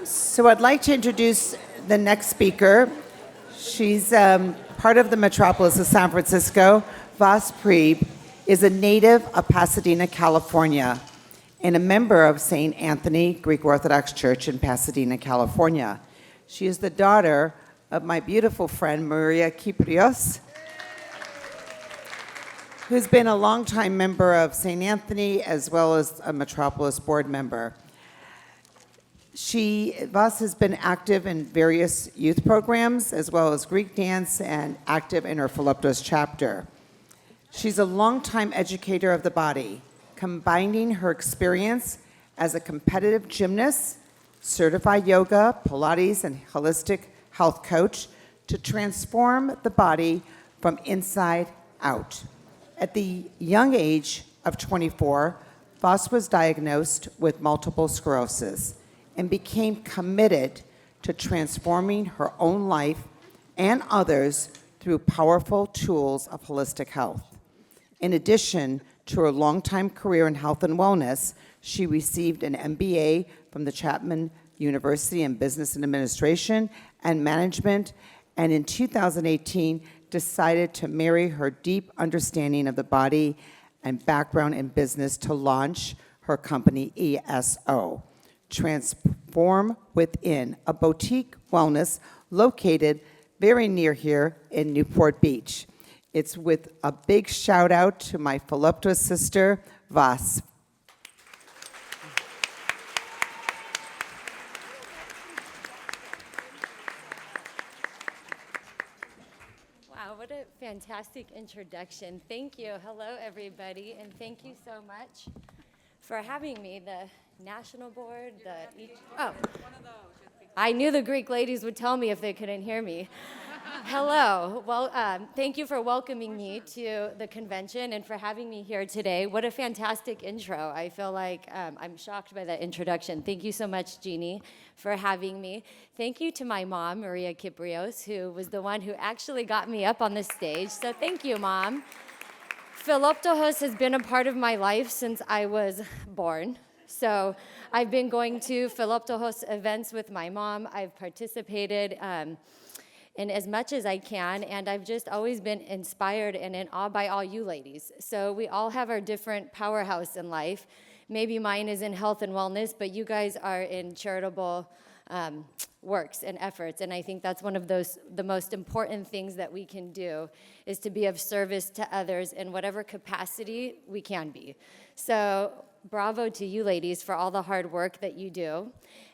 So I'd like to introduce the next speaker. She's part of the metropolis of San Francisco. Vas Priebe is a native of Pasadena, California, and a member of St. Anthony Greek Orthodox Church in Pasadena, California. She is the daughter of my beautiful friend, Maria Kyprios, who's been a longtime member of St. Anthony as well as a Metropolis board member. Vas has been active in various youth programs as well as Greek dance and active in her Philoptochos chapter. She's a longtime educator of the body, combining her experience as a competitive gymnast, certified yoga, Pilates, and holistic health coach to transform the body from inside out. At the young age of 24, Vas was diagnosed with multiple sclerosis and became committed to transforming her own life and others through powerful tools of holistic health. In addition to her longtime career in health and wellness, she received an MBA from the Chapman University in Business and Administration and Management, and in 2018 decided to marry her deep understanding of the body and background in business to launch her company ESO, Transform Within, a boutique wellness located very near here in Newport Beach. It's with a big shout out to my Philoptochos sister, Vas. Wow, what a fantastic introduction. Thank you. Hello, everybody, and thank you so much for having me. The National Board, I knew the Greek ladies would tell me if they couldn't hear me. Hello. Well, thank you for welcoming me to the convention and for having me here today. What a fantastic intro. I feel like I'm shocked by that introduction. Thank you so much, Jeannie, for having me. Thank you to my mom, Maria Kyprios, who was the one who actually got me up on the stage. So thank you, Mom. Philoptochos has been a part of my life since I was born. So I've been going to Philoptochos events with my mom. I've participated in as much as I can, and I've just always been inspired and in awe by all you ladies. So we all have our different powerhouse in life. Maybe mine is in health and wellness, but you guys are in charitable works and efforts, and I think that's one of the most important things that we can do is to be of service to others in whatever capacity we can be. So bravo to you ladies for all the hard work that you do.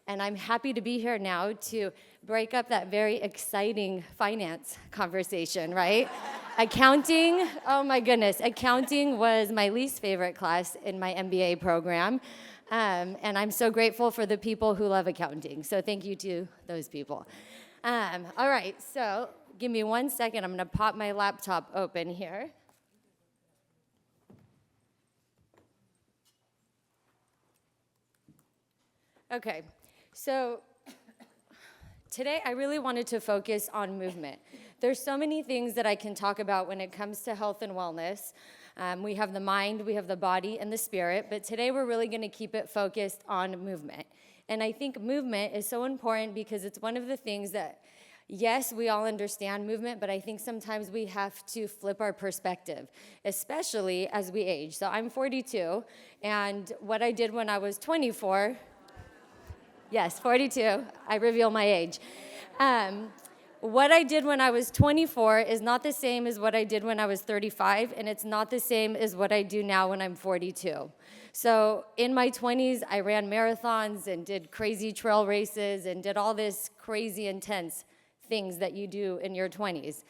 And I'm happy to be here now to break up that very exciting finance conversation, right? Accounting, oh my goodness. Accounting was my least favorite class in my MBA program. And I'm so grateful for the people who love accounting. So thank you to those people. All right, so give me 1 second. I'm gonna pop my laptop open here. Okay, so today I really wanted to focus on movement. There's so many things that I can talk about when it comes to health and wellness. We have the mind, we have the body, and the spirit, but today we're really gonna keep it focused on movement. And I think movement is so important because it's one of the things that, yes, we all understand movement, but I think sometimes we have to flip our perspective, especially as we age. So I'm 42, and what I did when I was 24, yes, 42. I reveal my age. What I did when I was 24 is not the same as what I did when I was 35, and it's not the same as what I do now when I'm 42. So in my 20s, I ran marathons and did crazy trail races and did all this crazy intense things that you do in your 20s.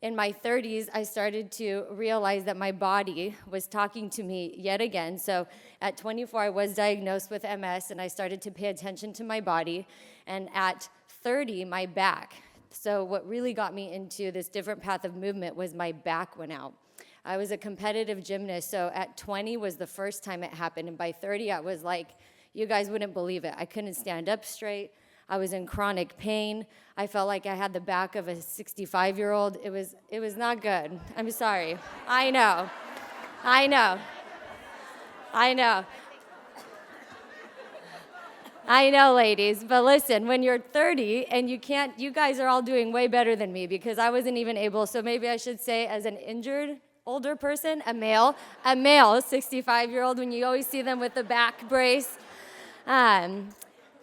In my 30s, I started to realize that my body was talking to me yet again. So at 24, I was diagnosed with MS, and I started to pay attention to my body. And at 30, my back. So what really got me into this different path of movement was my back went out. I was a competitive gymnast, so at 20 was the first time it happened. And by 30, I was like, you guys wouldn't believe it. I couldn't stand up straight. I was in chronic pain. I felt like I had the back of a 65-year-old. It was not good. I'm sorry. I know. I know, ladies, but listen, when you're 30 and you guys are all doing way better than me because I wasn't even able, so maybe I should say as an injured older person, a male, 65-year-old, when you always see them with the back brace.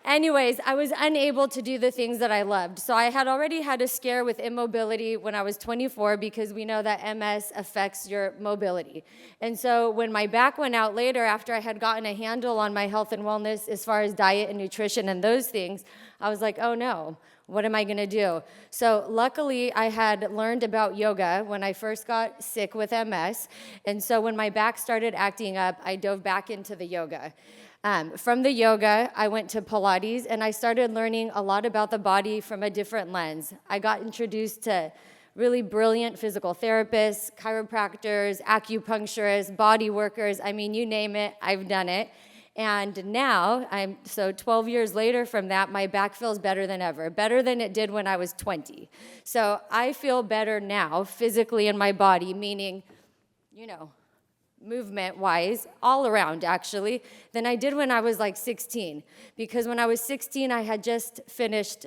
Anyways, I was unable to do the things that I loved. So I had already had a scare with immobility when I was 24 because we know that MS affects your mobility. And so when my back went out later after I had gotten a handle on my health and wellness as far as diet and nutrition and those things, I was like, oh no, what am I gonna do? So luckily I had learned about yoga when I first got sick with MS. And so when my back started acting up, I dove back into the yoga. From the yoga, I went to Pilates, and I started learning a lot about the body from a different lens. I got introduced to really brilliant physical therapists, chiropractors, acupuncturists, body workers. I mean, you name it, I've done it. And now, 12 years later from that, my back feels better than ever, better than it did when I was 20. So I feel better now, physically in my body, meaning, movement-wise, all around actually, than I did when I was like 16. Because when I was 16, I had just finished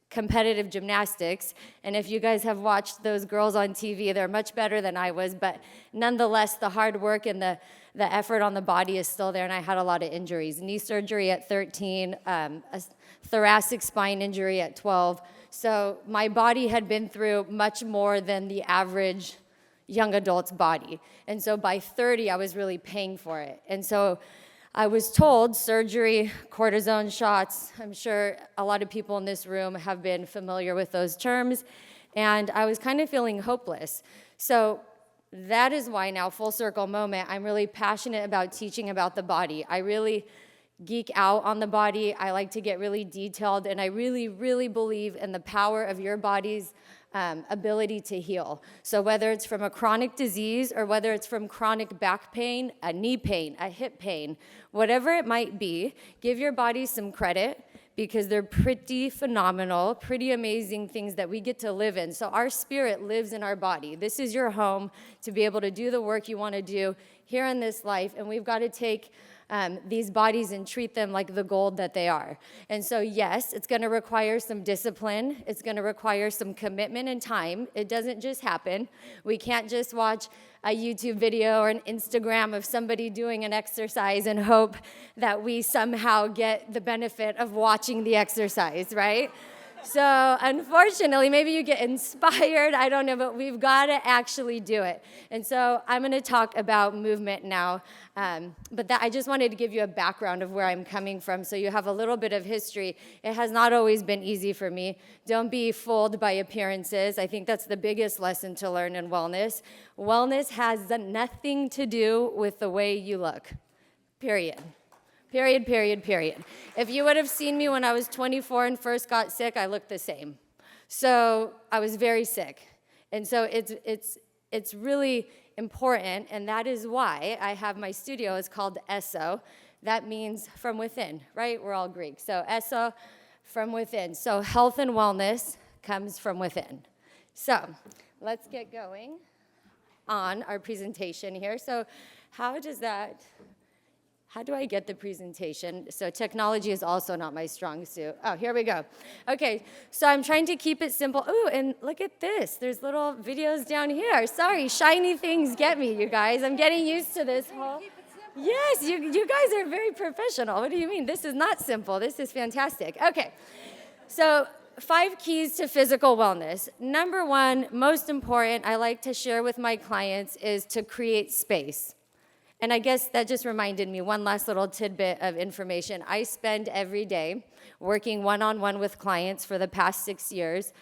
competitive gymnastics, and if you guys have watched those girls on TV, they're much better than I was, but nonetheless, the hard work and the effort on the body is still there, and I had a lot of injuries. Knee surgery at 13, a thoracic spine injury at 12. So my body had been through much more than the average young adult's body. And so by 30, I was really paying for it. And so I was told surgery, cortisone shots. I'm sure a lot of people in this room have been familiar with those terms. And I was kind of feeling hopeless. So that is why now, full circle moment, I'm really passionate about teaching about the body. I really geek out on the body. I like to get really detailed. And I really, really believe in the power of your body's ability to heal. So whether it's from a chronic disease or whether it's from chronic back pain, a knee pain, a hip pain, whatever it might be, give your body some credit because they're pretty phenomenal, pretty amazing things that we get to live in. So our spirit lives in our body. This is your home to be able to do the work you want to do here in this life, and we've got to take these bodies and treat them like the gold that they are. And so yes, it's going to require some discipline. It's going to require some commitment and time. It doesn't just happen. We can't just watch a YouTube video or an Instagram of somebody doing an exercise and hope that we somehow get the benefit of watching the exercise, right? So unfortunately, maybe you get inspired, I don't know, but we've got to actually do it. And so I'm going to talk about movement now, but I just wanted to give you a background of where I'm coming from so you have a little bit of history. It has not always been easy for me. Don't be fooled by appearances. I think that's the biggest lesson to learn in wellness. Wellness has nothing to do with the way you look, period. Period, period, period. If you would have seen me when I was 24 and first got sick, I looked the same. So I was very sick. And so it's really important, and that is why I have my studio. It's called ESO. That means from within, right? We're all Greek. So ESO, from within. So health and wellness comes from within. So let's get going on our presentation here. So how do I get the presentation? So technology is also not my strong suit. Oh, here we go. Okay, so I'm trying to keep it simple. Ooh, and look at this. There's little videos down here. Sorry, shiny things get me, you guys. I'm getting used to this whole... Yes, you guys are very professional. What do you mean? This is not simple. This is fantastic. Okay, so 5 keys to physical wellness. Number 1, most important, I like to share with my clients is to create space. And I guess that just reminded me, one last little tidbit of information. I spend every day working one-on-one with clients for the past 6 years,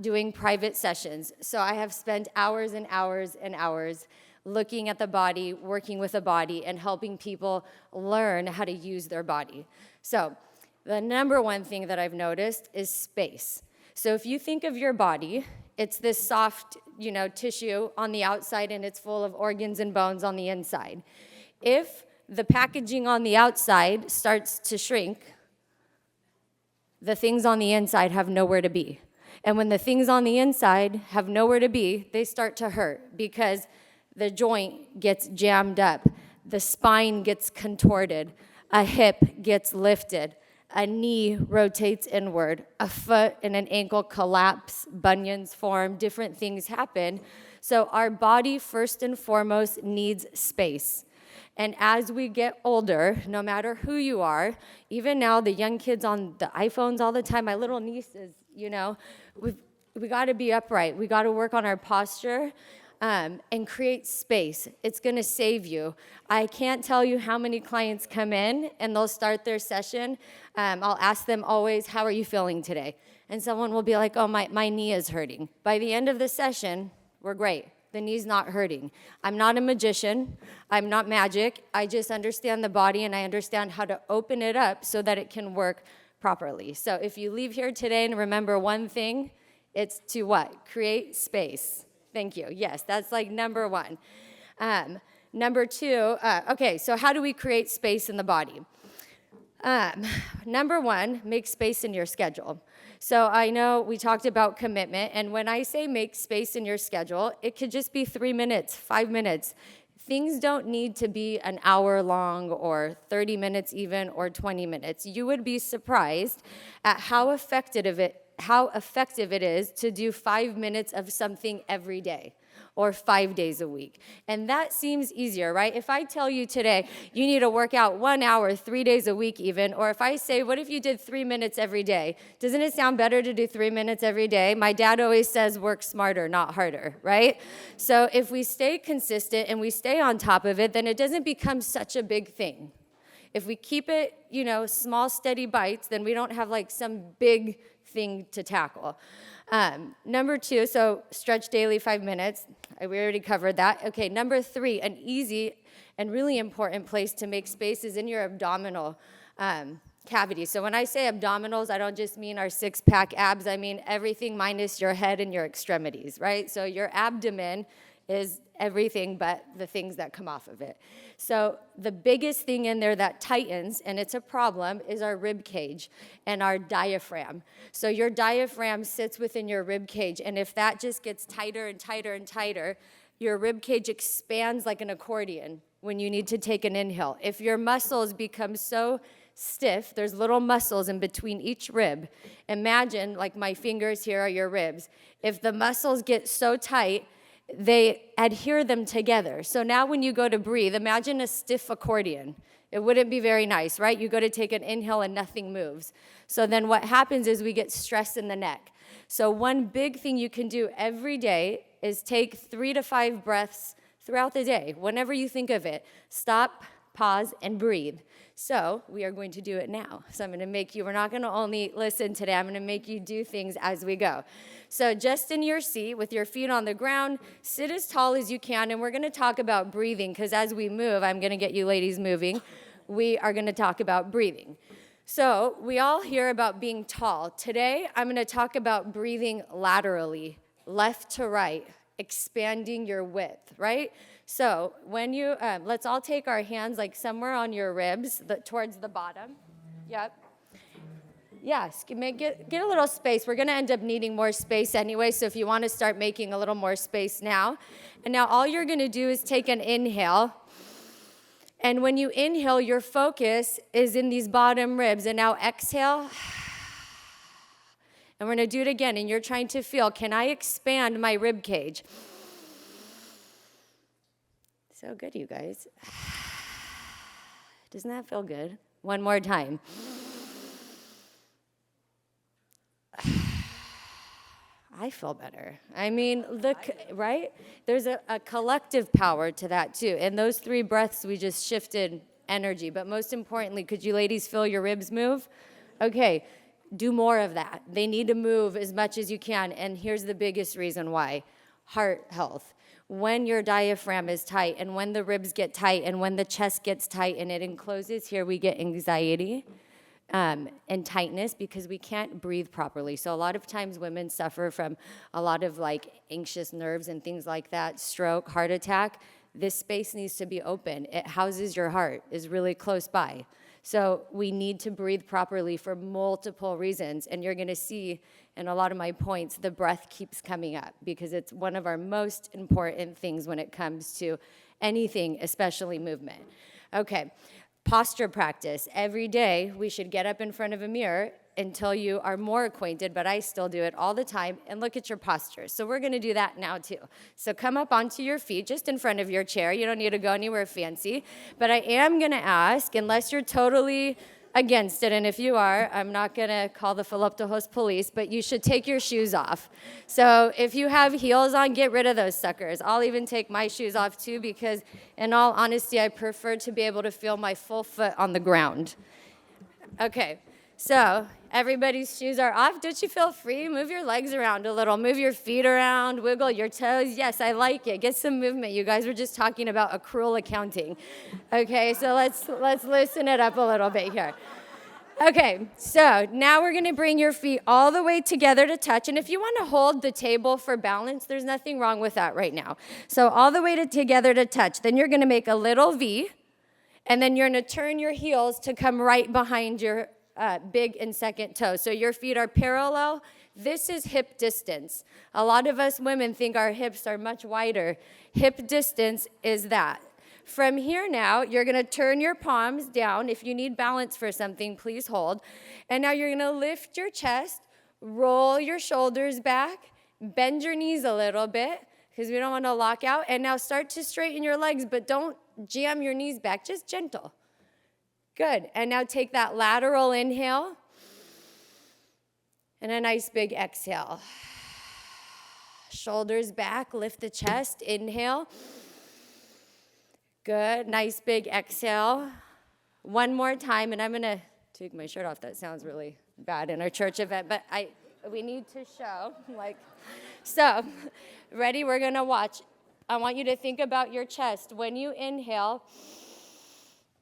doing private sessions. So I have spent hours and hours and hours looking at the body, working with the body, and helping people learn how to use their body. So the number 1 thing that I've noticed is space. So if you think of your body, it's this soft, tissue on the outside, and it's full of organs and bones on the inside. If the packaging on the outside starts to shrink, the things on the inside have nowhere to be. And when the things on the inside have nowhere to be, they start to hurt because the joint gets jammed up, the spine gets contorted, a hip gets lifted, a knee rotates inward, a foot and an ankle collapse, bunions form, different things happen. So our body, first and foremost, needs space. And as we get older, no matter who you are, even now the young kids on the iPhones all the time, my little nieces, we got to be upright. We got to work on our posture and create space. It's going to save you. I can't tell you how many clients come in and they'll start their session. I'll ask them always, how are you feeling today? And someone will be like, oh, my knee is hurting. By the end of the session, we're great. The knee's not hurting. I'm not a magician. I'm not magic. I just understand the body and I understand how to open it up so that it can work properly. So if you leave here today and remember one thing, it's to what? Create space. Thank you. Yes, that's like number one. Number two, okay, so how do we create space in the body? Number one, make space in your schedule. So I know we talked about commitment, and when I say make space in your schedule, it could just be 3 minutes, 5 minutes. Things don't need to be an hour long or 30 minutes even or 20 minutes. You would be surprised at how effective it is to do 5 minutes of something every day or 5 days a week. And that seems easier, right? If I tell you today, you need to work out 1 hour, 3 days a week even, or if I say, what if you did 3 minutes every day? Doesn't it sound better to do 3 minutes every day? My dad always says, work smarter, not harder, right? So if we stay consistent and we stay on top of it, then it doesn't become such a big thing. If we keep it, small, steady bites, then we don't have like some big thing to tackle. Number two, so stretch daily 5 minutes. We already covered that. Okay, number three, an easy and really important place to make space is in your abdominal cavity. So when I say abdominals, I don't just mean our six-pack abs. I mean everything minus your head and your extremities, right? So your abdomen is everything but the things that come off of it. So the biggest thing in there that tightens, and it's a problem, is our rib cage and our diaphragm. So your diaphragm sits within your rib cage, and if that just gets tighter and tighter and tighter, your rib cage expands like an accordion when you need to take an inhale. If your muscles become so stiff, there's little muscles in between each rib. Imagine, like my fingers here are your ribs. If the muscles get so tight, they adhere them together. So now when you go to breathe, imagine a stiff accordion. It wouldn't be very nice, right? You go to take an inhale and nothing moves. So then what happens is we get stress in the neck. So one big thing you can do every day is take 3 to 5 breaths throughout the day. Whenever you think of it, stop, pause, and breathe. So we are going to do it now. So I'm going to make you, we're not going to only listen today, I'm going to make you do things as we go. So just in your seat with your feet on the ground, sit as tall as you can, and we're going to talk about breathing, because as we move, I'm going to get you ladies moving, we are going to talk about breathing. So we all hear about being tall. Today, I'm going to talk about breathing laterally, left to right, expanding your width, right? So when you, let's all take our hands like somewhere on your ribs, towards the bottom. Yep. Yes, get a little space. We're going to end up needing more space anyway, so if you want to start making a little more space now. And now all you're going to do is take an inhale. And when you inhale, your focus is in these bottom ribs. And now exhale. And we're going to do it again. And you're trying to feel, can I expand my rib cage? So good, you guys. Doesn't that feel good? One more time. I feel better. I mean, right? There's a collective power to that, too. And those 3 breaths, we just shifted energy. But most importantly, could you ladies feel your ribs move? Okay, do more of that. They need to move as much as you can. And here's the biggest reason why. Heart health. When your diaphragm is tight and when the ribs get tight and when the chest gets tight and it encloses here, we get anxiety and tightness because we can't breathe properly. So a lot of times women suffer from a lot of like anxious nerves and things like that, stroke, heart attack. This space needs to be open. It houses your heart, is really close by. So we need to breathe properly for multiple reasons. And you're going to see in a lot of my points, the breath keeps coming up because it's one of our most important things when it comes to anything, especially movement. Okay, Posture practice. Every day, we should get up in front of a mirror until you are more acquainted, but I still do it all the time, and look at your posture. So we're gonna do that now too. So come up onto your feet, just in front of your chair. You don't need to go anywhere fancy. But I am gonna ask, unless you're totally against it, and if you are, I'm not gonna call the Philoptochos police, but you should take your shoes off. So if you have heels on, get rid of those suckers. I'll even take my shoes off too, because in all honesty, I prefer to be able to feel my full foot on the ground. Okay, so everybody's shoes are off. Don't you feel free? Move your legs around a little. Move your feet around, wiggle your toes. Yes, I like it. Get some movement. You guys were just talking about accrual accounting. Okay, so let's loosen it up a little bit here. Okay, so now we're gonna bring your feet all the way together to touch. And if you wanna hold the table for balance, there's nothing wrong with that right now. So all the way together to touch. Then you're gonna make a little V, and then you're gonna turn your heels to come right behind your big and second toe. So your feet are parallel. This is hip distance. A lot of us women think our hips are much wider. Hip distance is that. From here now, you're gonna turn your palms down. If you need balance for something, please hold. And now you're gonna lift your chest, roll your shoulders back, bend your knees a little bit, because we don't wanna lock out. And now start to straighten your legs, but don't jam your knees back, just gentle. Good, and now take that lateral inhale and a nice big exhale. Shoulders back, lift the chest, inhale. Good, nice big exhale. One more time, and I'm gonna take my shirt off. That sounds really bad in our church event, but we need to show, so, ready, we're gonna watch. I want you to think about your chest. When you inhale,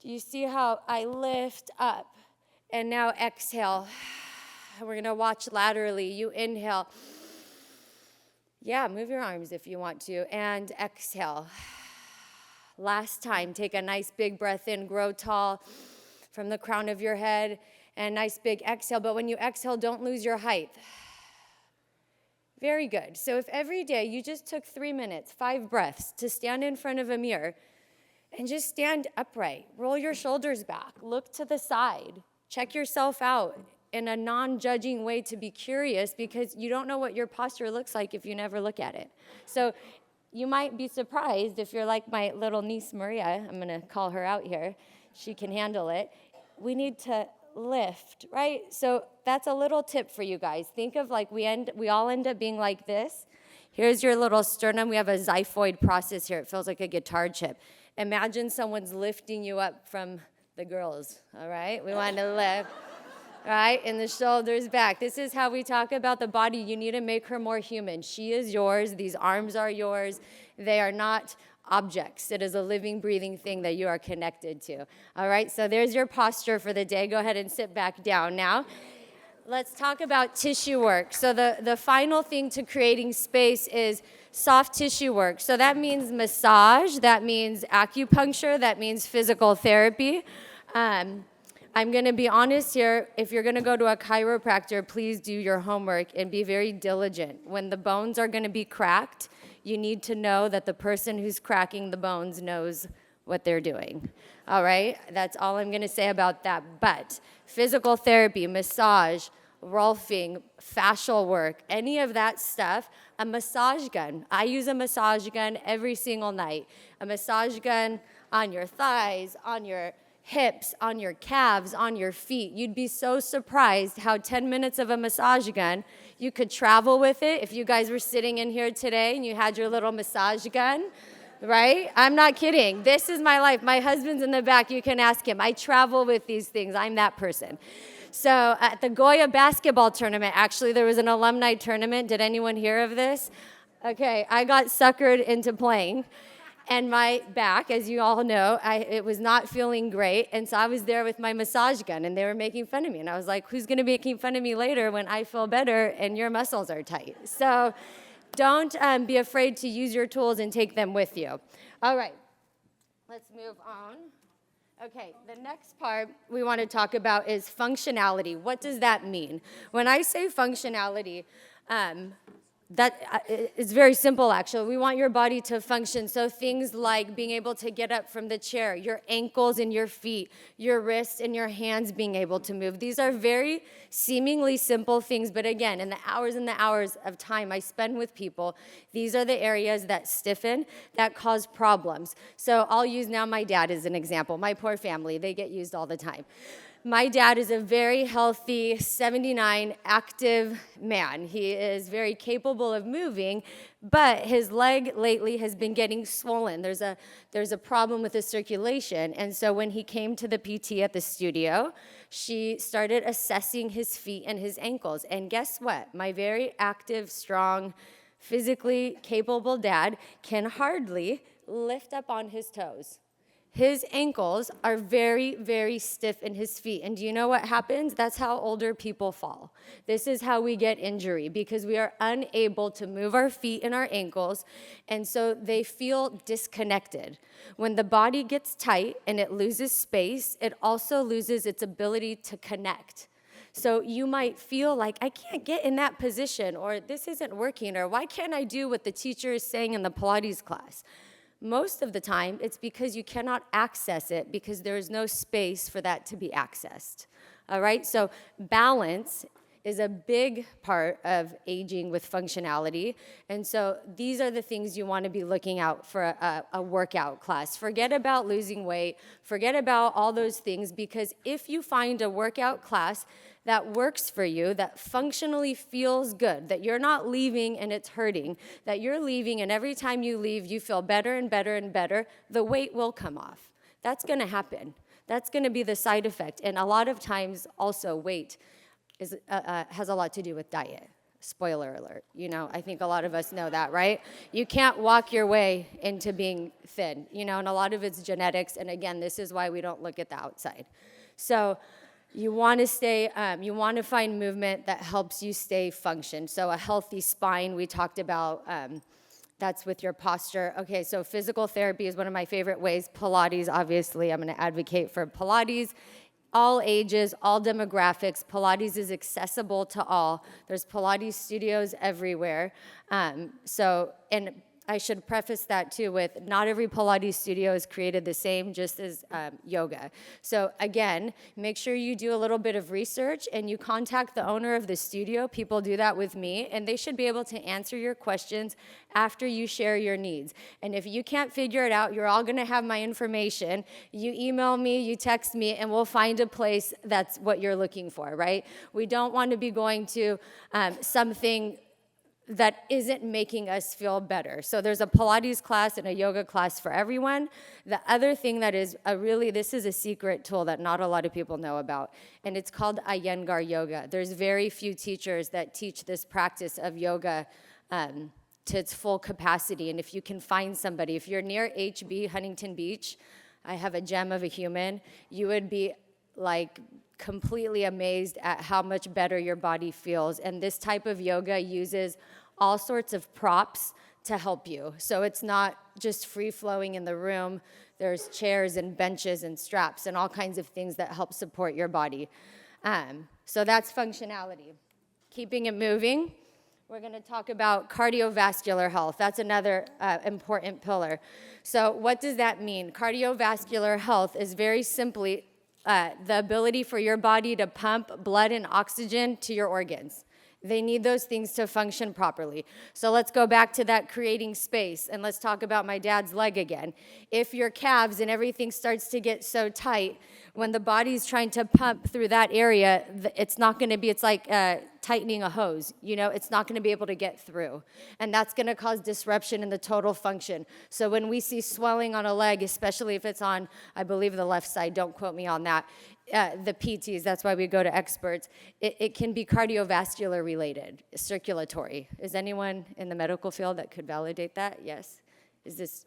do you see how I lift up? And now exhale. We're gonna watch laterally. You inhale. Yeah, move your arms if you want to. And exhale. Last time, take a nice big breath in, grow tall from the crown of your head, and nice big exhale. But when you exhale, don't lose your height. Very good. So if every day you just took 3 minutes, 5 breaths to stand in front of a mirror, and just stand upright, roll your shoulders back, look to the side, check yourself out in a non-judging way to be curious, because you don't know what your posture looks like if you never look at it. So you might be surprised if you're like my little niece Maria. I'm gonna call her out here. She can handle it. We need to lift, right? So that's a little tip for you guys. Think of like we all end up being like this. Here's your little sternum. We have a xiphoid process here. It feels like a guitar chip. Imagine someone's lifting you up from the girls, all right? We want to lift, right? And the shoulders back. This is how we talk about the body. You need to make her more human. She is yours. These arms are yours. They are not objects. It is a living, breathing thing that you are connected to, all right? So there's your posture for the day. Go ahead and sit back down now. Let's talk about tissue work. So the final thing to creating space is soft tissue work. So that means massage, that means acupuncture, that means physical therapy. I'm going to be honest here. If you're going to go to a chiropractor, please do your homework and be very diligent. When the bones are going to be cracked, you need to know that the person who's cracking the bones knows what they're doing. All right? That's all I'm going to say about that. But physical therapy, massage, rolfing, fascial work, any of that stuff, a massage gun. I use a massage gun every single night. A massage gun on your thighs, on your hips, on your calves, on your feet. You'd be so surprised how 10 minutes of a massage gun, you could travel with it. If you guys were sitting in here today and you had your little massage gun, right? I'm not kidding. This is my life. My husband's in the back. You can ask him. I travel with these things. I'm that person. So at the Goya basketball tournament, actually, there was an alumni tournament. Did anyone hear of this? Okay, I got suckered into playing. And my back, as you all know, it was not feeling great. And so I was there with my massage gun, and they were making fun of me. And I was like, who's going to be making fun of me later when I feel better and your muscles are tight? So don't be afraid to use your tools and take them with you. All right, let's move on. Okay, the next part we want to talk about is functionality. What does that mean? When I say functionality, it's very simple, actually. We want your body to function. So things like being able to get up from the chair, your ankles and your feet, your wrists and your hands being able to move. These are very seemingly simple things, but again, in the hours and the hours of time I spend with people, these are the areas that stiffen, that cause problems. So I'll use now my dad as an example. My poor family, they get used all the time. My dad is a very healthy, 79, active man. He is very capable of moving, but his leg lately has been getting swollen. There's a problem with his circulation. And so when he came to the PT at the studio, she started assessing his feet and his ankles. And guess what? My very active, strong, physically capable dad can hardly lift up on his toes. His ankles are very, very stiff in his feet. And do you know what happens? That's how older people fall. This is how we get injury, because we are unable to move our feet and our ankles, and so they feel disconnected. When the body gets tight and it loses space, it also loses its ability to connect. So you might feel like, I can't get in that position, or this isn't working, or why can't I do what the teacher is saying in the Pilates class? Most of the time, it's because you cannot access it because there is no space for that to be accessed. All right, so balance is a big part of aging with functionality. And so these are the things you want to be looking out for a workout class. Forget about losing weight, forget about all those things, because if you find a workout class that works for you, that functionally feels good, that you're not leaving and it's hurting, that you're leaving and every time you leave you feel better and better and better, the weight will come off. That's going to happen. That's going to be the side effect. And a lot of times also weight has a lot to do with diet. Spoiler alert. You know, I think a lot of us know that, right? You can't walk your way into being thin, you know, and a lot of it's genetics. And again, this is why we don't look at the outside. So you want to find movement that helps you stay function. So a healthy spine, we talked about, that's with your posture. Okay, so physical therapy is one of my favorite ways. Pilates, obviously, I'm going to advocate for Pilates. All ages, all demographics. Pilates is accessible to all. There's Pilates studios everywhere. And I should preface that too with not every Pilates studio is created the same, just as yoga. So again, make sure you do a little bit of research and you contact the owner of the studio. People do that with me, and they should be able to answer your questions after you share your needs. And if you can't figure it out, you're all gonna have my information. You email me, you text me, and we'll find a place that's what you're looking for, right? We don't want to be going to something that isn't making us feel better. So there's a Pilates class and a yoga class for everyone. The other thing that is this is a secret tool that not a lot of people know about, and it's called Iyengar yoga. There's very few teachers that teach this practice of yoga to its full capacity. And if you can find somebody, if you're near HB, Huntington Beach, I have a gem of a human, you would be like completely amazed at how much better your body feels. And this type of yoga uses all sorts of props to help you. So it's not just free-flowing in the room. There's chairs and benches and straps and all kinds of things that help support your body. So that's functionality. Keeping it moving. We're going to talk about cardiovascular health. That's another important pillar. So what does that mean? Cardiovascular health is very simply the ability for your body to pump blood and oxygen to your organs. They need those things to function properly. So let's go back to that creating space, and let's talk about my dad's leg again. If your calves and everything starts to get so tight, when the body's trying to pump through that area, it's not going to be, it's like tightening a hose, you know, it's not going to be able to get through. And that's going to cause disruption in the total function. So when we see swelling on a leg, especially if it's on, I believe, the left side, don't quote me on that, the PTs, that's why we go to experts, it can be cardiovascular related, circulatory. Is anyone in the medical field that could validate that? Yes? Is this,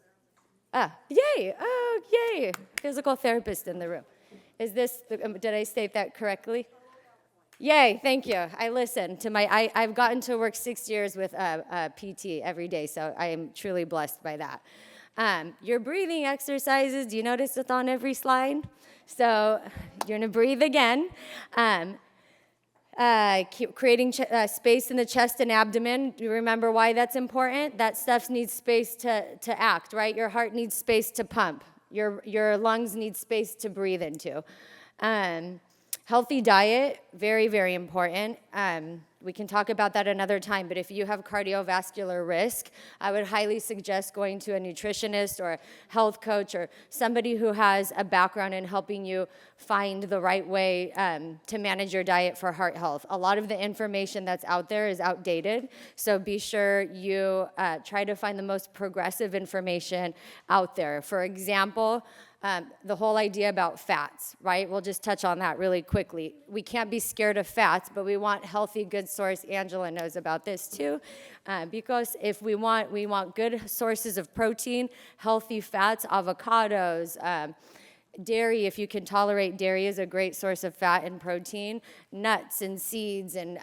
yay, oh, yay, physical therapist in the room. Is this, did I state that correctly? Yay, thank you. I listen to I've gotten to work 6 years with PT every day, so I am truly blessed by that. Your breathing exercises, do you notice it's on every slide? So you're gonna breathe again. Creating space in the chest and abdomen. Do you remember why that's important? That stuff needs space to act, right? Your heart needs space to pump. Your lungs need space to breathe into. Healthy diet, very, very important. We can talk about that another time, but if you have cardiovascular risk, I would highly suggest going to a nutritionist or a health coach or somebody who has a background in helping you find the right way to manage your diet for heart health. A lot of the information that's out there is outdated, so be sure you try to find the most progressive information out there. For example, the whole idea about fats, right? We'll just touch on that really quickly. We can't be scared of fats, but we want healthy, good source. Angela knows about this too, because if we want good sources of protein, healthy fats, avocados, dairy, if you can tolerate dairy, is a great source of fat and protein. Nuts and seeds and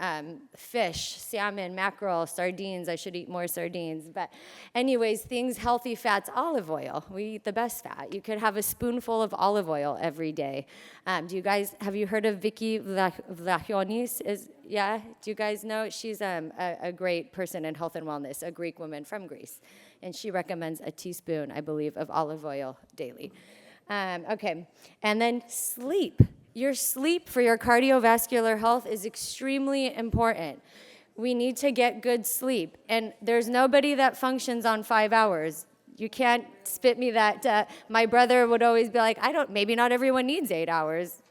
fish, salmon, mackerel, sardines. I should eat more sardines. But anyways, things, healthy fats, olive oil. We eat the best fat. You could have a spoonful of olive oil every day. Have you heard of Vicky Vlachionis? Do you guys know? She's a great person in health and wellness, a Greek woman from Greece. And she recommends a teaspoon, I believe, of olive oil daily. Okay, and then sleep. Your sleep for your cardiovascular health is extremely important. We need to get good sleep, and there's nobody that functions on 5 hours. You can't spit me that. My brother would always be like, maybe not everyone needs 8 hours.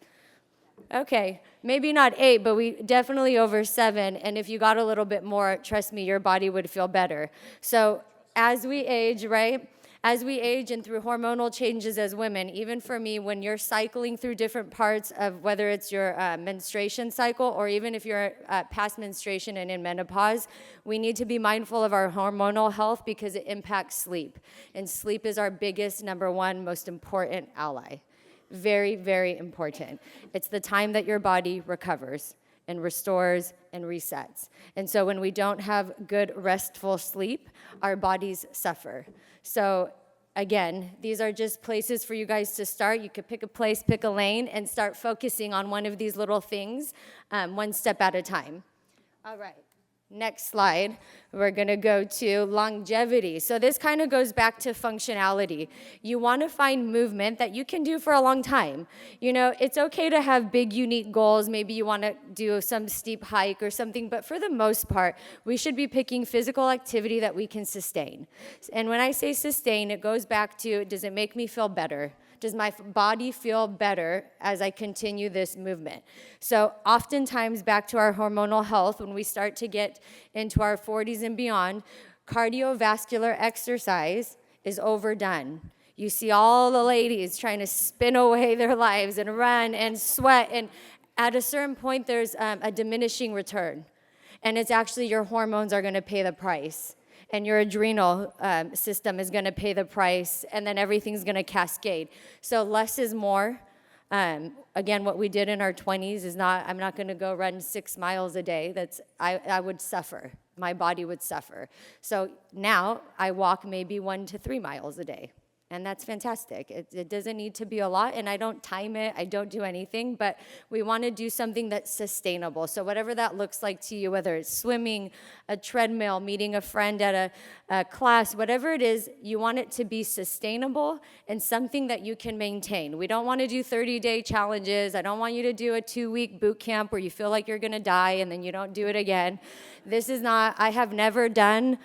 Okay, maybe not 8, but we definitely over 7, and if you got a little bit more, trust me, your body would feel better. So as we age, right? As we age and through hormonal changes as women, even for me, when you're cycling through different parts of whether it's your menstruation cycle or even if you're past menstruation and in menopause, we need to be mindful of our hormonal health because it impacts sleep. And sleep is our biggest, number one, most important ally. Very, very important. It's the time that your body recovers and restores and resets. And so when we don't have good, restful sleep, our bodies suffer. So again, these are just places for you guys to start. You could pick a place, pick a lane, and start focusing on one of these little things, one step at a time. All right. Next slide, we're gonna go to longevity. So this kind of goes back to functionality. You wanna find movement that you can do for a long time. You know, it's okay to have big, unique goals. Maybe you wanna do some steep hike or something, but for the most part, we should be picking physical activity that we can sustain. And when I say sustain, it goes back to, does it make me feel better? Does my body feel better as I continue this movement? So oftentimes, back to our hormonal health, when we start to get into our 40s and beyond, cardiovascular exercise is overdone. You see all the ladies trying to spin away their lives and run and sweat, and at a certain point, there's a diminishing return. And it's actually your hormones are gonna pay the price. And your adrenal system is going to pay the price, and then everything's going to cascade. So less is more. Again, what we did in our 20s is not, I'm not going to go run 6 miles a day. I would suffer. My body would suffer. So now I walk maybe 1 to 3 miles a day. And that's fantastic. It doesn't need to be a lot, and I don't time it, I don't do anything, but we want to do something that's sustainable. So whatever that looks like to you, whether it's swimming, a treadmill, meeting a friend at a class, whatever it is, you want it to be sustainable and something that you can maintain. We don't want to do 30-day challenges. I don't want you to do a 2-week boot camp where you feel like you're going to die and then you don't do it again. This is not, I have never done.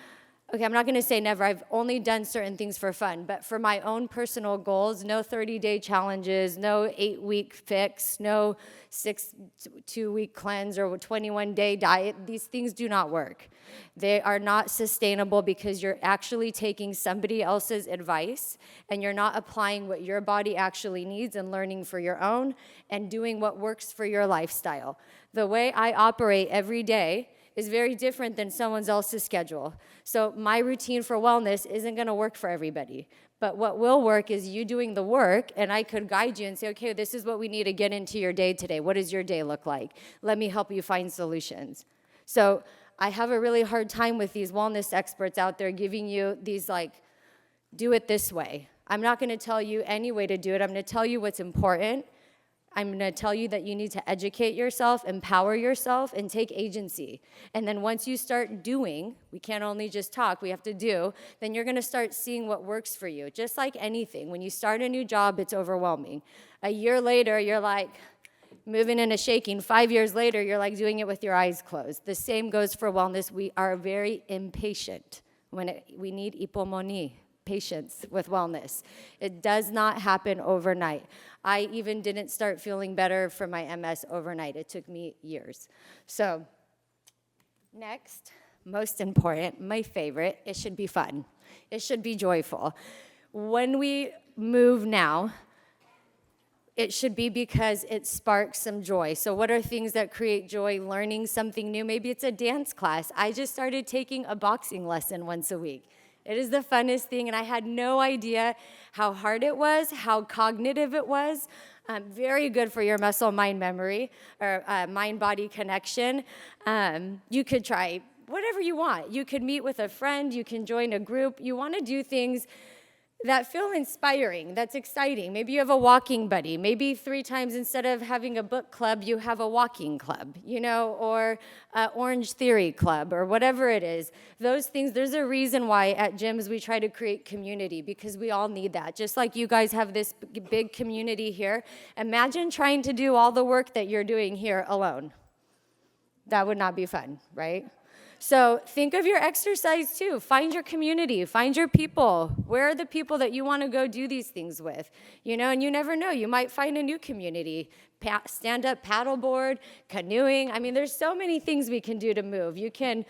Okay, I'm not going to say never. I've only done certain things for fun. But for my own personal goals, no 30-day challenges, no 8-week fix, no 2-week cleanse or 21-day diet. These things do not work. They are not sustainable because you're actually taking somebody else's advice and you're not applying what your body actually needs and learning for your own and doing what works for your lifestyle. The way I operate every day is very different than someone else's schedule. So my routine for wellness isn't gonna work for everybody. But what will work is you doing the work, and I could guide you and say, okay, this is what we need to get into your day today. What does your day look like? Let me help you find solutions. So I have a really hard time with these wellness experts out there giving you these do it this way. I'm not gonna tell you any way to do it. I'm gonna tell you what's important. I'm going to tell you that you need to educate yourself, empower yourself, and take agency. And then once you start doing, we can't only just talk, we have to do, then you're going to start seeing what works for you. Just like anything, when you start a new job, it's overwhelming. A year later, you're like moving and shaking. 5 years later, you're like doing it with your eyes closed. The same goes for wellness. We are very impatient we need hypomone, patience with wellness. It does not happen overnight. I even didn't start feeling better from my MS overnight. It took me years. So next, most important, my favorite, it should be fun. It should be joyful. When we move now, it should be because it sparks some joy. So what are things that create joy? Learning something new. Maybe it's a dance class. I just started taking a boxing lesson once a week. It is the funnest thing, and I had no idea how hard it was, how cognitive it was. Very good for your muscle-mind memory, or mind-body connection. You could try whatever you want. You could meet with a friend. You can join a group. You want to do things that feel inspiring, that's exciting. Maybe you have a walking buddy. Maybe 3 times instead of having a book club, you have a walking club, or Orange Theory Club, or whatever it is. Those things, there's a reason why at gyms we try to create community, because we all need that. Just like you guys have this big community here, imagine trying to do all the work that you're doing here alone. That would not be fun, right? So think of your exercise too. Find your community, find your people. Where are the people that you want to go do these things with? And you never know. You might find a new community. Stand-up paddleboard, canoeing. I mean, there's so many things we can do to move. You can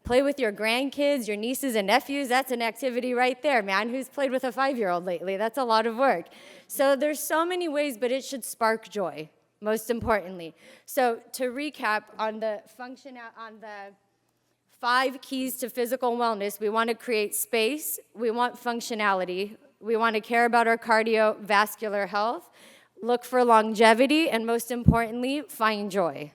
play with your grandkids, your nieces and nephews. That's an activity right there, man. Who's played with a 5-year-old lately? That's a lot of work. So there's so many ways, but it should spark joy, most importantly. So to recap on the 5 keys to physical wellness, we want to create space, we want functionality, we want to care about our cardiovascular health, look for longevity, and most importantly, find joy.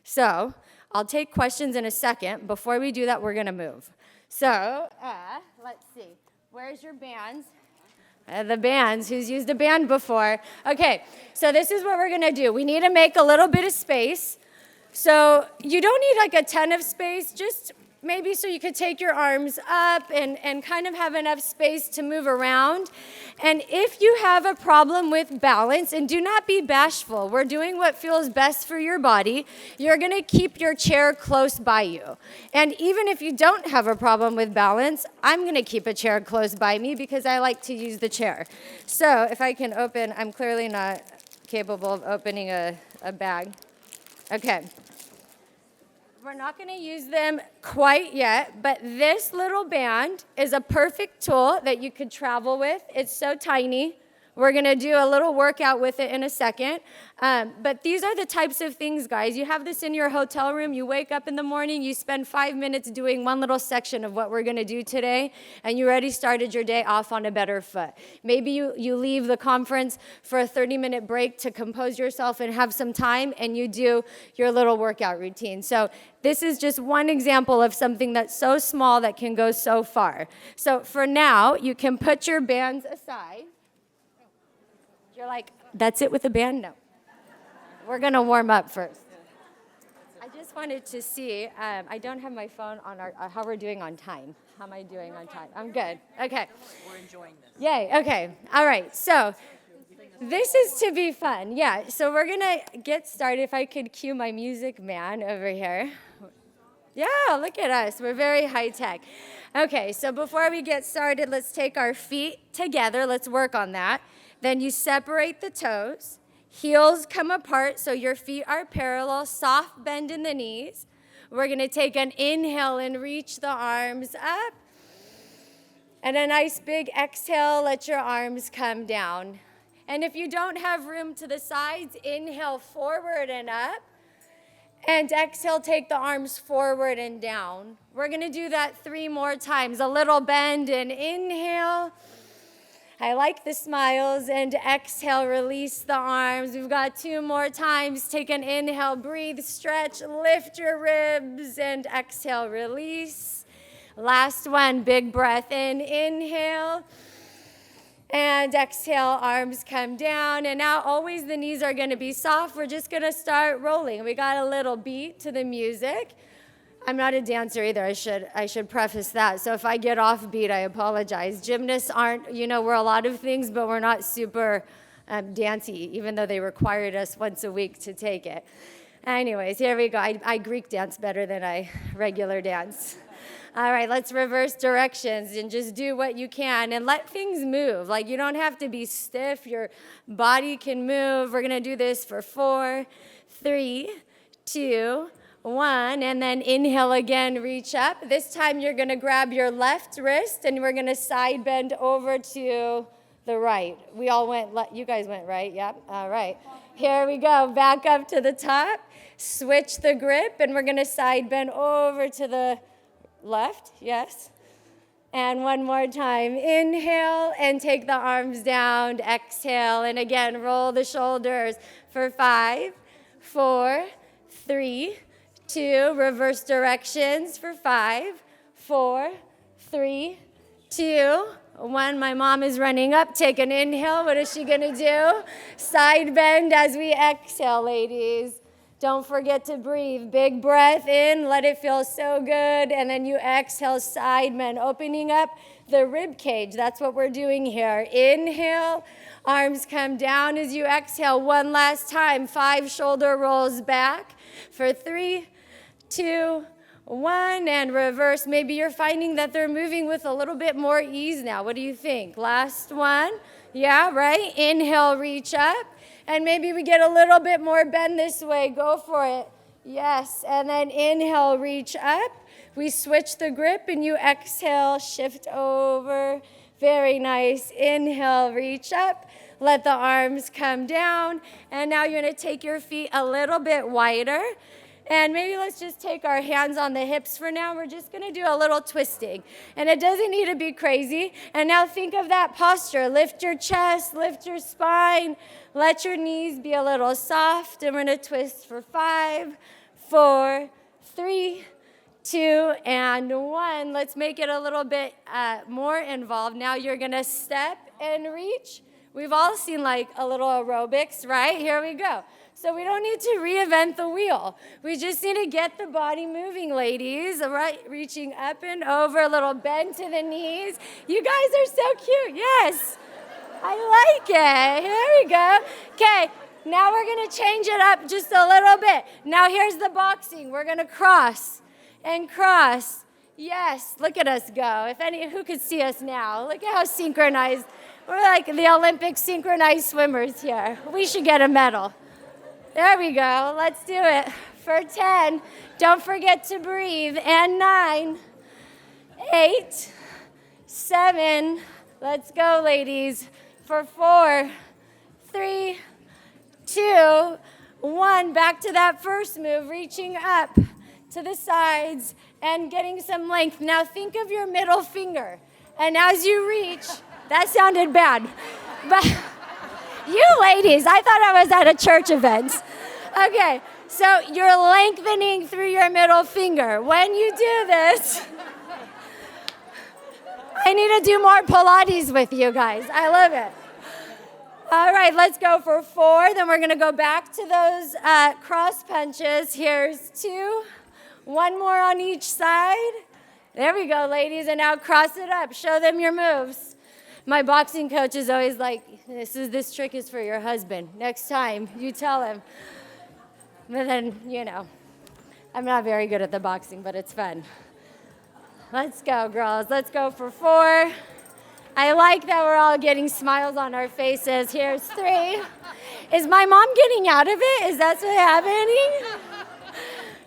So I'll take questions in a second. Before we do that, we're going to move. So let's see. Where's your bands? The bands. Who's used a band before? Okay, so this is what we're going to do. We need to make a little bit of space. So you don't need like a ton of space, just maybe so you could take your arms up and kind of have enough space to move around. And if you have a problem with balance, and do not be bashful, we're doing what feels best for your body. You're going to keep your chair close by you. And even if you don't have a problem with balance, I'm going to keep a chair close by me because I like to use the chair. So if I can open, I'm clearly not capable of opening a bag. Okay. We're not going to use them quite yet, but this little band is a perfect tool that you could travel with. It's so tiny. We're going to do a little workout with it in a second. But these are the types of things, guys. You have this in your hotel room. You wake up in the morning. You spend 5 minutes doing one little section of what we're going to do today, and you already started your day off on a better foot. Maybe you leave the conference for a 30-minute break to compose yourself and have some time, and you do your little workout routine. So this is just one example of something that's so small that can go so far. So for now, you can put your bands aside. You're like, that's it with the band? No. We're going to warm up first. I just wanted to see, I don't have my phone on how we're doing on time. How am I doing on time? I'm good. Okay. We're enjoying this. Yay. Okay. All right. So this is to be fun. Yeah. So we're going to get started. If I could cue my music man over here. Yeah, look at us. We're very high tech. Okay. So before we get started, let's take our feet together. Let's work on that. Then you separate the toes. Heels come apart so your feet are parallel. Soft bend in the knees. We're going to take an inhale and reach the arms up. And a nice big exhale, let your arms come down. And if you don't have room to the sides, inhale forward and up. And exhale, take the arms forward and down. We're going to do that 3 more times. A little bend and inhale. I like the smiles, and exhale, release the arms. We've got 2 more times. Take an inhale, breathe, stretch, lift your ribs, and exhale, release. Last one, big breath in, inhale. And exhale, arms come down. And now always the knees are going to be soft. We're just going to start rolling. We got a little beat to the music. I'm not a dancer either. I should preface that. So if I get off beat, I apologize. Gymnasts aren't, we're a lot of things, but we're not super dancey, even though they required us once a week to take it. Anyways, here we go. I Greek dance better than I regular dance. All right, let's reverse directions and just do what you can and let things move. Like, you don't have to be stiff. Your body can move. We're going to do this for 4, 3, 2, 1, and then inhale again, reach up. This time you're going to grab your left wrist and we're going to side bend over to the right. We all went, you guys went right, yep, all right. Here we go, back up to the top, switch the grip, and we're going to side bend over to the left, yes. And one more time, inhale and take the arms down, exhale, and again, roll the shoulders for 5, 4, 3, 2, reverse directions for 5, 4, 3, 2, 1. My mom is running up. Take an inhale. What is she going to do? Side bend as we exhale, ladies. Don't forget to breathe. Big breath in. Let it feel so good. And then you exhale, side bend, opening up the rib cage. That's what we're doing here. Inhale. Arms come down as you exhale. One last time. 5 shoulder rolls back for 3, 2, 1, and reverse. Maybe you're finding that they're moving with a little bit more ease now. What do you think? Last one. Yeah, right? Inhale, reach up. And maybe we get a little bit more bend this way. Go for it. Yes. And then inhale, reach up. We switch the grip and you exhale, shift over. Very nice. Inhale, reach up. Let the arms come down. And now you're going to take your feet a little bit wider. And maybe let's just take our hands on the hips for now. We're just going to do a little twisting. And it doesn't need to be crazy. And now think of that posture. Lift your chest, lift your spine. Let your knees be a little soft. And we're going to twist for 5, 4, 3, 2, and 1. Let's make it a little bit more involved. Now you're going to step and reach. We've all seen like a little aerobics, right? Here we go. So we don't need to reinvent the wheel. We just need to get the body moving, ladies. All right, reaching up and over, a little bend to the knees. You guys are so cute. Yes, I like it. Here we go. Okay, now we're going to change it up just a little bit. Now here's the boxing. We're going to cross and cross. Yes, look at us go. Who could see us now? Look at how synchronized. We're like the Olympic synchronized swimmers here. We should get a medal. There we go. Let's do it. For 10. Don't forget to breathe. And 9, 8, 7. Let's go, ladies. For 4, 3, 2, 1. Back to that first move. Reaching up to the sides and getting some length. Now think of your middle finger. And as you reach, that sounded bad. But you ladies, I thought I was at a church event. Okay, so you're lengthening through your middle finger. When you do this, I need to do more Pilates with you guys. I love it. All right, let's go for 4. Then we're going to go back to those cross punches. Here's 2. 1 more on each side. There we go, ladies. And now cross it up. Show them your moves. My boxing coach is always like, this trick is for your husband. Next time, you tell him. But then, I'm not very good at the boxing, but it's fun. Let's go, girls. Let's go for 4. I like that we're all getting smiles on our faces. Here's 3. Is my mom getting out of it? Is that what's happening?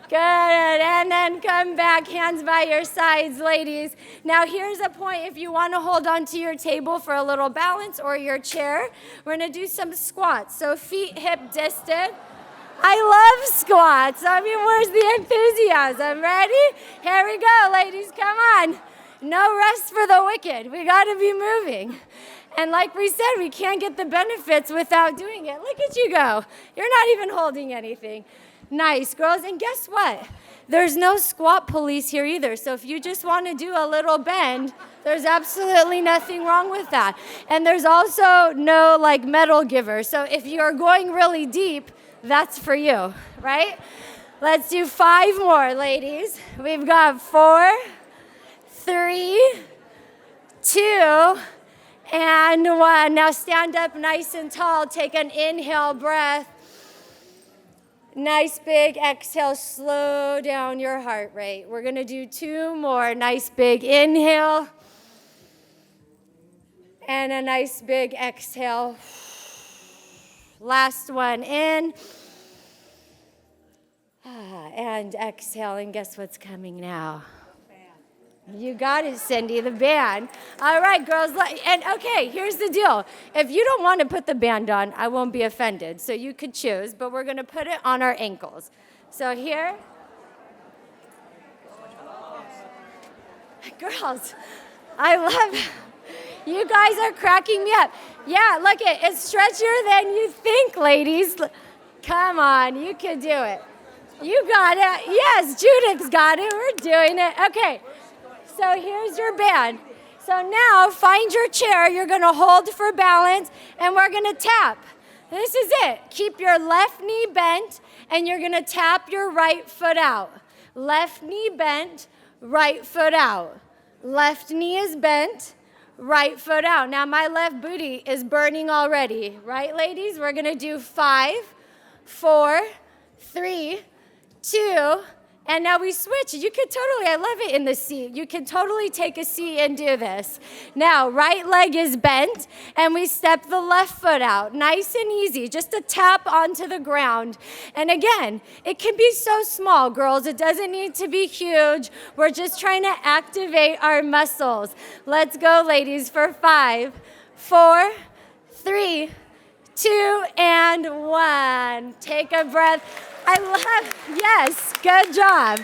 Good. And then come back, hands by your sides, ladies. Now, here's a point. If you want to hold onto your table for a little balance or your chair, we're going to do some squats. So feet hip distant. I love squats. I mean, where's the enthusiasm? Ready? Here we go, ladies. Come on. No rest for the wicked. We got to be moving. And like we said, we can't get the benefits without doing it. Look at you go. You're not even holding anything. Nice, girls. And guess what? There's no squat police here either. So if you just want to do a little bend, there's absolutely nothing wrong with that. And there's also no like medal giver. So if you're going really deep, that's for you, right? Let's do 5 more, ladies. We've got 4, 3, 2, and 1. Now stand up nice and tall. Take an inhale breath. Nice big exhale. Slow down your heart rate. We're going to do 2 more. Nice big inhale. And a nice big exhale. Last one in. And exhale. And guess what's coming now? You got it, Cindy, the band. All right, girls. And okay, here's the deal. If you don't want to put the band on, I won't be offended. So you could choose, but we're going to put it on our ankles. So here. Girls, I love you guys are cracking me up. Yeah, look, it's stretchier than you think, ladies. Come on, you can do it. You got it. Yes, Judith's got it. We're doing it. Okay. So here's your band. So now find your chair. You're going to hold for balance, and we're going to tap. This is it. Keep your left knee bent, and you're going to tap your right foot out. Left knee bent, right foot out. Left knee is bent, right foot out. Now my left booty is burning already. Right, ladies? We're going to do 5, 4, 3, 2, and now we switch. You can totally, I love it in the seat. You can totally take a seat and do this. Now, right leg is bent, and we step the left foot out. Nice and easy, just a tap onto the ground. And again, it can be so small, girls. It doesn't need to be huge. We're just trying to activate our muscles. Let's go, ladies, for 5, 4, 3, 2, and 1. Take a breath. Yes, good job.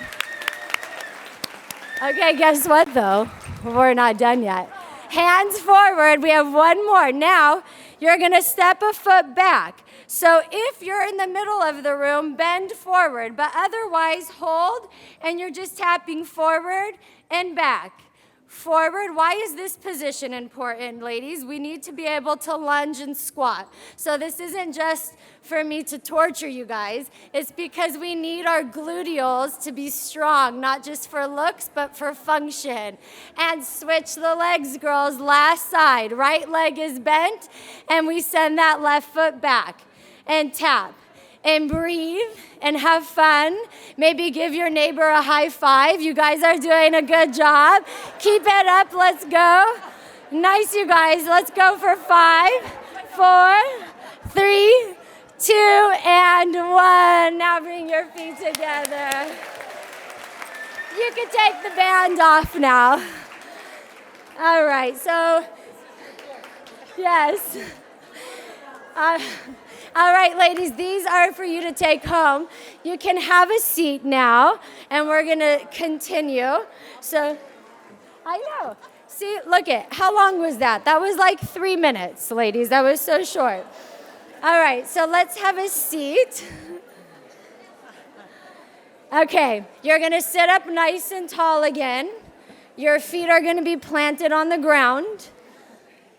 Okay, guess what though? We're not done yet. Hands forward, we have 1 more. Now, you're gonna step a foot back. So if you're in the middle of the room, bend forward, but otherwise hold, and you're just tapping forward and back. Forward. Why is this position important, ladies? We need to be able to lunge and squat. So this isn't just for me to torture you guys. It's because we need our gluteals to be strong, not just for looks, but for function. And switch the legs, girls. Last side. Right leg is bent, and we send that left foot back. And tap. And breathe and have fun. Maybe give your neighbor a high five. You guys are doing a good job. Keep it up. Let's go. Nice, you guys. Let's go for 5, 4, 3, 2, and 1. Now bring your feet together. You can take the band off now. All right. So, yes. All right, ladies, these are for you to take home. You can have a seat now, and we're going to continue. So, I know. See, look at, how long was that? That was like 3 minutes, ladies. That was so short. All right, so let's have a seat. Okay, you're going to sit up nice and tall again. Your feet are going to be planted on the ground.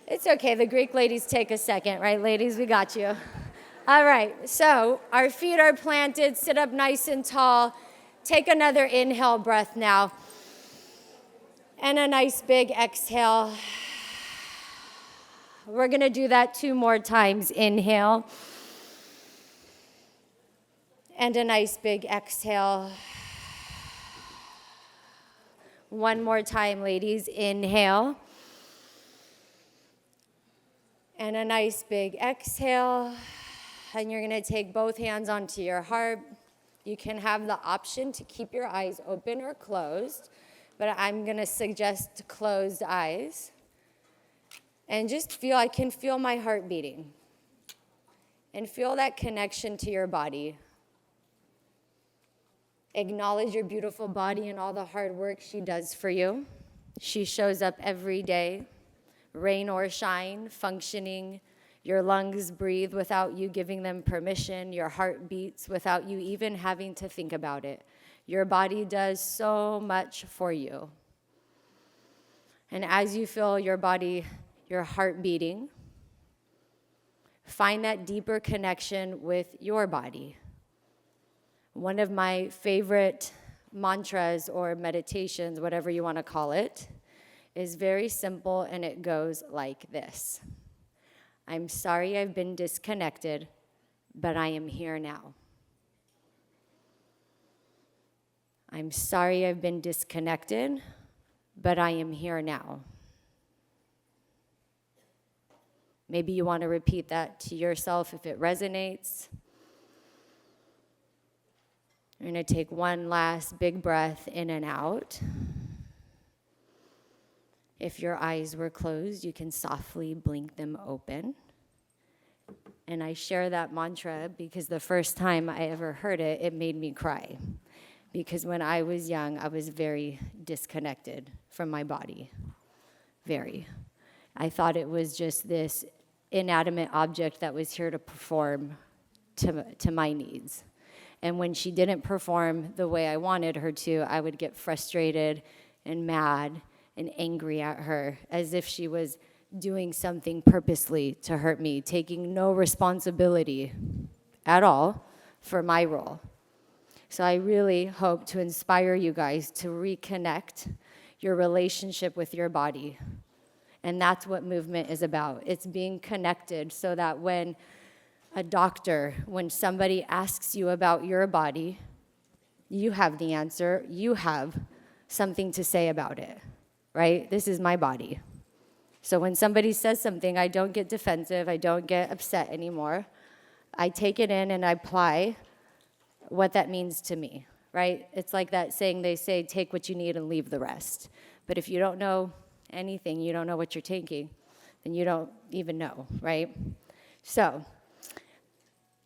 It's okay. The Greek ladies take a second, right, ladies? We got you. All right, so our feet are planted. Sit up nice and tall. Take another inhale breath now. And a nice big exhale. We're going to do that 2 more times. Inhale. And a nice big exhale. 1 more time, ladies. Inhale. And a nice big exhale. And you're going to take both hands onto your heart. You can have the option to keep your eyes open or closed, but I'm going to suggest closed eyes. And just feel, I can feel my heart beating. And feel that connection to your body. Acknowledge your beautiful body and all the hard work she does for you. She shows up every day, rain or shine, functioning. Your lungs breathe without you giving them permission. Your heart beats without you even having to think about it. Your body does so much for you. And as you feel your body, your heart beating, find that deeper connection with your body. One of my favorite mantras or meditations, whatever you want to call it, is very simple, and it goes like this. I'm sorry I've been disconnected, but I am here now. I'm sorry I've been disconnected, but I am here now. Maybe you want to repeat that to yourself if it resonates. You're going to take one last big breath in and out. If your eyes were closed, you can softly blink them open. And I share that mantra because the first time I ever heard it, it made me cry. Because when I was young, I was very disconnected from my body. Very. I thought it was just this inanimate object that was here to perform to my needs. And when she didn't perform the way I wanted her to, I would get frustrated and mad and angry at her, as if she was doing something purposely to hurt me, taking no responsibility at all for my role. So I really hope to inspire you guys to reconnect your relationship with your body. And that's what movement is about. It's being connected so that when somebody asks you about your body, you have the answer, you have something to say about it, right? This is my body. So when somebody says something, I don't get defensive, I don't get upset anymore. I take it in and I apply what that means to me, right? It's like that saying they say, take what you need and leave the rest. But if you don't know anything, you don't know what you're taking, then you don't even know, right? So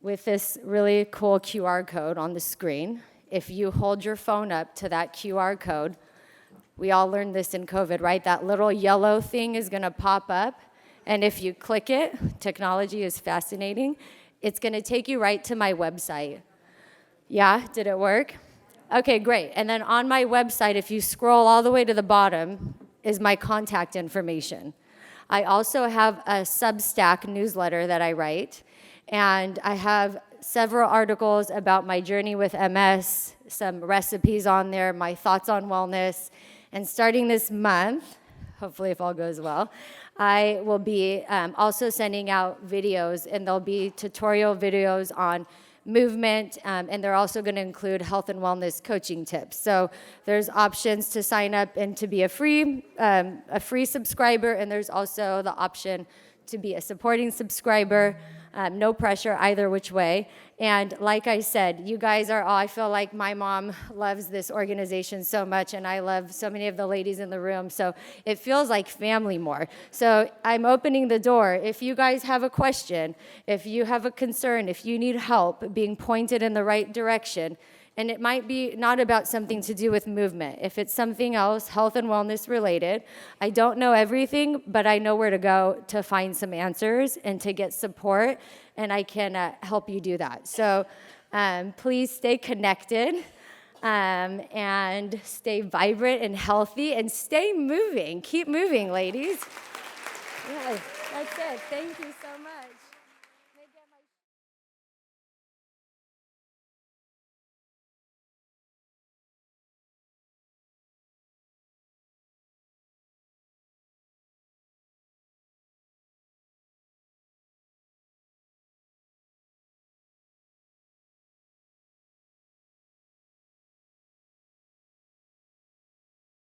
with this really cool QR code on the screen, if you hold your phone up to that QR code, we all learned this in COVID, right? That little yellow thing is going to pop up, and if you click it, technology is fascinating, it's going to take you right to my website. Yeah, did it work? Okay, great. And then on my website, if you scroll all the way to the bottom, is my contact information. I also have a Substack newsletter that I write, and I have several articles about my journey with MS, some recipes on there, my thoughts on wellness. And starting this month, hopefully if all goes well, I will be also sending out videos, and there'll be tutorial videos on movement, and they're also going to include health and wellness coaching tips. So there's options to sign up and to be a free subscriber, and there's also the option to be a supporting subscriber. No pressure either which way. And like I said, you guys are all, I feel like my mom loves this organization so much, and I love so many of the ladies in the room, so it feels like family more. So I'm opening the door. If you guys have a question, if you have a concern, if you need help being pointed in the right direction, and it might be not about something to do with movement. If it's something else, health and wellness related, I don't know everything, but I know where to go to find some answers and to get support, and I can help you do that. So please stay connected and stay vibrant and healthy and stay moving. Keep moving, ladies. Yeah, that's it. Thank you so much.